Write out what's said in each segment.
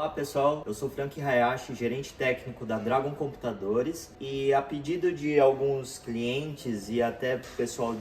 Olá pessoal, eu sou Frank Hayashi, gerente técnico da Dragon Computadores, e a pedido de alguns clientes e até pessoal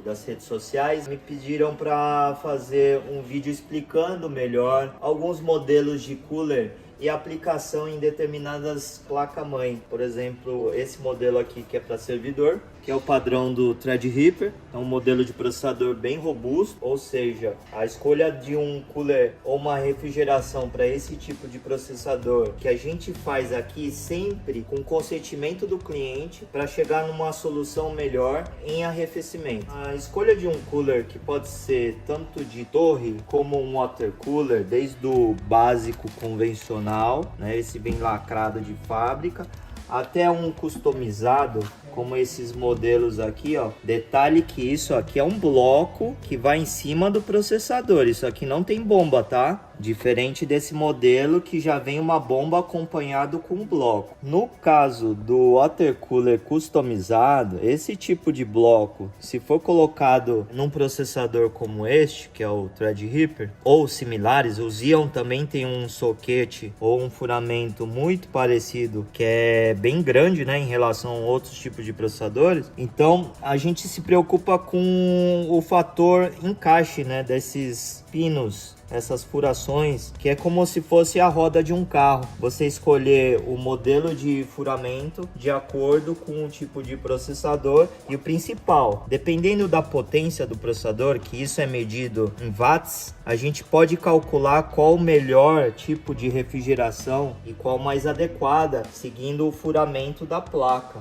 das redes sociais me pediram para fazer um vídeo explicando melhor alguns modelos de cooler e aplicação em determinadas placas-mãe. Por exemplo, esse modelo aqui que é para servidor, que é o padrão do Threadripper, é um modelo de processador bem robusto, ou seja, a escolha de um cooler ou uma refrigeração para esse tipo de processador que a gente faz aqui sempre com consentimento do cliente para chegar numa solução melhor em arrefecimento. A escolha de um cooler que pode ser tanto de torre como um water cooler, desde o básico convencional, né, esse bem lacrado de fábrica, até um customizado, como esses modelos aqui, ó. Detalhe que isso aqui é um bloco que vai em cima do processador. Isso aqui não tem bomba, tá? Diferente desse modelo que já vem uma bomba acompanhado com um bloco. No caso do water cooler customizado, esse tipo de bloco, se for colocado num processador como este, que é o Threadripper, ou similares, o Xeon também tem um soquete ou um furamento muito parecido, que é bem grande, né, em relação a outros tipos de processadores. Então a gente se preocupa com o fator encaixe, né, desses pinos, essas furações, que é como se fosse a roda de um carro. Você escolher o modelo de furamento de acordo com o tipo de processador e o principal, dependendo da potência do processador, que isso é medido em watts, a gente pode calcular qual o melhor tipo de refrigeração e qual mais adequada, seguindo o furamento da placa.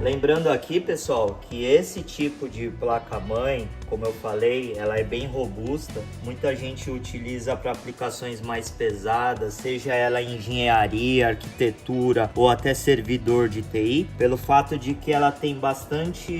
Lembrando aqui, pessoal, que esse tipo de placa-mãe, como eu falei, ela é bem robusta. Muita gente utiliza para aplicações mais pesadas, seja ela em engenharia, arquitetura ou até servidor de TI, pelo fato de que ela tem bastante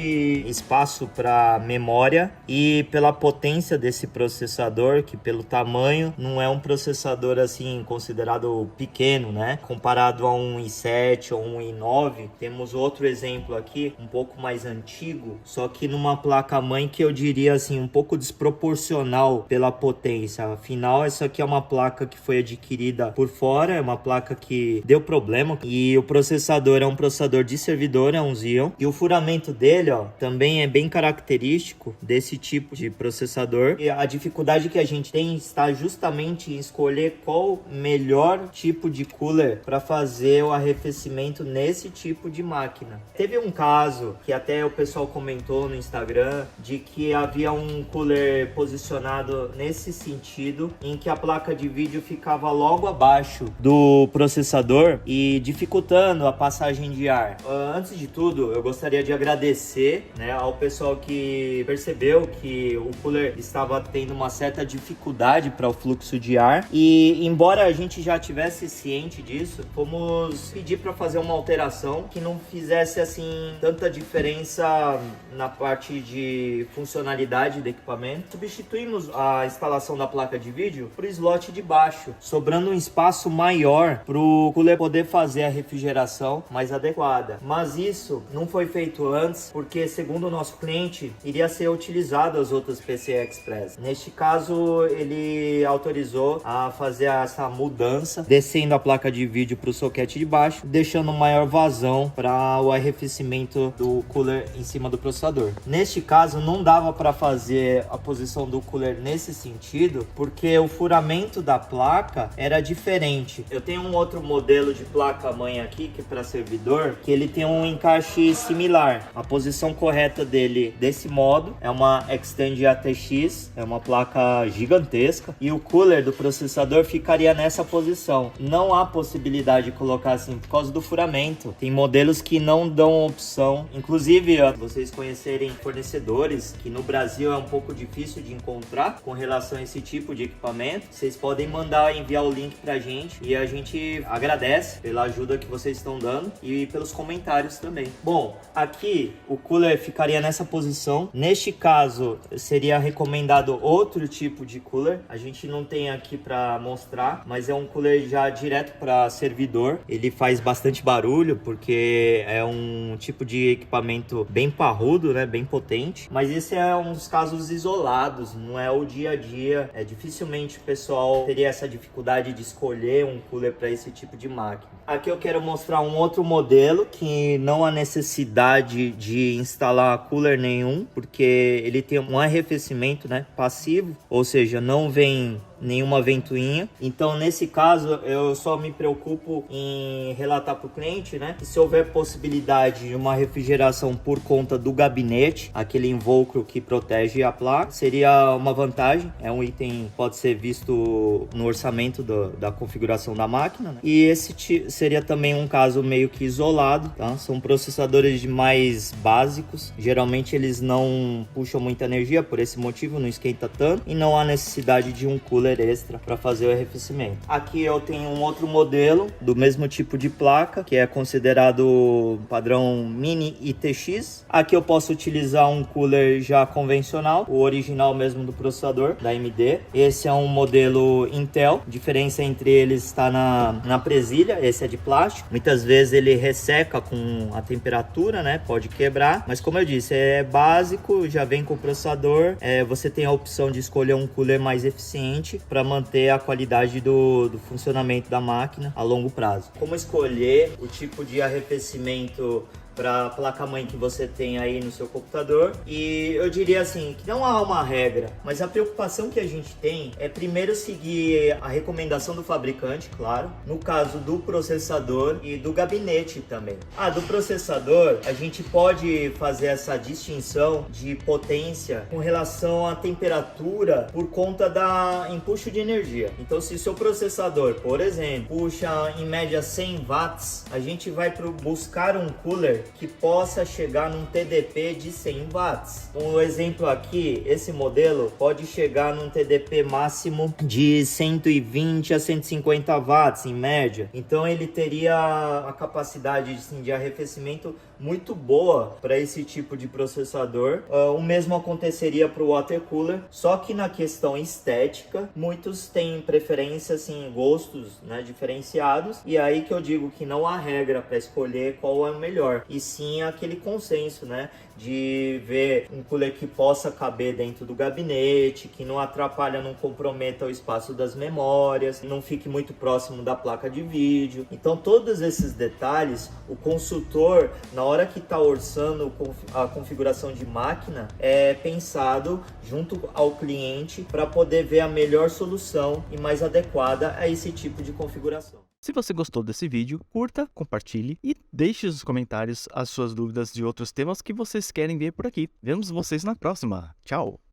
espaço para memória e pela potência desse processador, que pelo tamanho não é um processador assim considerado pequeno, né? Comparado a um i7 ou um i9, temos outro exemplo aqui, um pouco mais antigo, só que numa placa-mãe que eu diria assim, um pouco desproporcional pela potência. Afinal, essa aqui é uma placa que foi adquirida por fora, é uma placa que deu problema, e o processador é um processador de servidor, é um Xeon, e o furamento dele, ó, também é bem característico desse tipo de processador, e a dificuldade que a gente tem está justamente em escolher qual melhor tipo de cooler para fazer o arrefecimento nesse tipo de máquina. Teve um caso que até o pessoal comentou no Instagram de que havia um cooler posicionado nesse sentido, em que a placa de vídeo ficava logo abaixo do processador e dificultando a passagem de ar. Antes de tudo, eu gostaria de agradecer, né, ao pessoal que percebeu que o cooler estava tendo uma certa dificuldade para o fluxo de ar, e embora a gente já tivesse ciente disso, fomos pedir para fazer uma alteração que não fizesse assim tanta diferença na parte de funcionalidade do equipamento. Substituímos a instalação da placa de vídeo por slot de baixo, sobrando um espaço maior para o cooler poder fazer a refrigeração mais adequada. Mas isso não foi feito antes, porque segundo o nosso cliente, iria ser utilizado as outras PCI Express. Neste caso, ele autorizou a fazer essa mudança, descendo a placa de vídeo para o soquete de baixo, deixando maior vazão para o arrefecimento do cooler em cima do processador. Neste caso, não dava para fazer a posição do cooler nesse sentido, porque o furamento da placa era diferente. Eu tenho um outro modelo de placa-mãe aqui, que é para servidor, que ele tem um encaixe similar. A posição correta dele, desse modo, é uma Extend ATX, é uma placa gigantesca, e o cooler do processador ficaria nessa posição. Não há possibilidade de colocar assim, por causa do furamento. Tem modelos que não dão opção, inclusive vocês conhecerem fornecedores que no Brasil é um pouco difícil de encontrar com relação a esse tipo de equipamento, vocês podem enviar o link pra gente, e a gente agradece pela ajuda que vocês estão dando e pelos comentários também. Bom, aqui o cooler ficaria nessa posição. Neste caso seria recomendado outro tipo de cooler, a gente não tem aqui para mostrar, mas é um cooler já direto para servidor. Ele faz bastante barulho porque é um tipo de equipamento bem parrudo, né, bem potente, mas esse é uns casos isolados, não é o dia a dia. Dificilmente o pessoal teria essa dificuldade de escolher um cooler para esse tipo de máquina. Aqui eu quero mostrar um outro modelo que não há necessidade de instalar cooler nenhum, porque ele tem um arrefecimento, né, passivo, ou seja, não vem nenhuma ventoinha. Então nesse caso eu só me preocupo em relatar para o cliente, né, que se houver possibilidade de uma refrigeração por conta do gabinete, aquele invólucro que protege a placa, seria uma vantagem. É um item que pode ser visto no orçamento da configuração da máquina, né? E esse seria também um caso meio que isolado, tá? São processadores mais básicos, geralmente eles não puxam muita energia, por esse motivo não esquenta tanto e não há necessidade de um cooler extra para fazer o arrefecimento. Aqui eu tenho um outro modelo do mesmo tipo de placa, que é considerado padrão Mini ITX. Aqui eu posso utilizar um cooler já convencional, o original mesmo do processador da AMD. Esse é um modelo Intel, a diferença entre eles está na presilha. Esse é de plástico, muitas vezes ele resseca com a temperatura, né, pode quebrar, mas como eu disse, é básico, já vem com o processador. Você tem a opção de escolher um cooler mais eficiente para manter a qualidade do funcionamento da máquina a longo prazo. Como escolher o tipo de arrefecimento para a placa-mãe que você tem aí no seu computador? E eu diria assim, que não há uma regra, mas a preocupação que a gente tem é primeiro seguir a recomendação do fabricante, claro, no caso do processador e do gabinete também. Do processador, a gente pode fazer essa distinção de potência com relação à temperatura por conta da empuxo de energia. Então, se o seu processador, por exemplo, puxa em média 100 watts, a gente vai buscar um cooler que possa chegar num TDP de 100 watts. Um exemplo aqui, esse modelo pode chegar num TDP máximo de 120 a 150 watts em média. Então ele teria a capacidade de arrefecimento muito boa para esse tipo de processador. O mesmo aconteceria para o water cooler, só que na questão estética, muitos têm preferências, assim, gostos, né, diferenciados, e aí que eu digo que não há regra para escolher qual é o melhor, e sim aquele consenso, né, de ver um cooler que possa caber dentro do gabinete, que não atrapalha, não comprometa o espaço das memórias, não fique muito próximo da placa de vídeo. Então todos esses detalhes, o consultor, na hora que está orçando a configuração de máquina, é pensado junto ao cliente para poder ver a melhor solução e mais adequada a esse tipo de configuração. Se você gostou desse vídeo, curta, compartilhe e deixe nos comentários as suas dúvidas de outros temas que vocês querem ver por aqui. Vemos vocês na próxima. Tchau!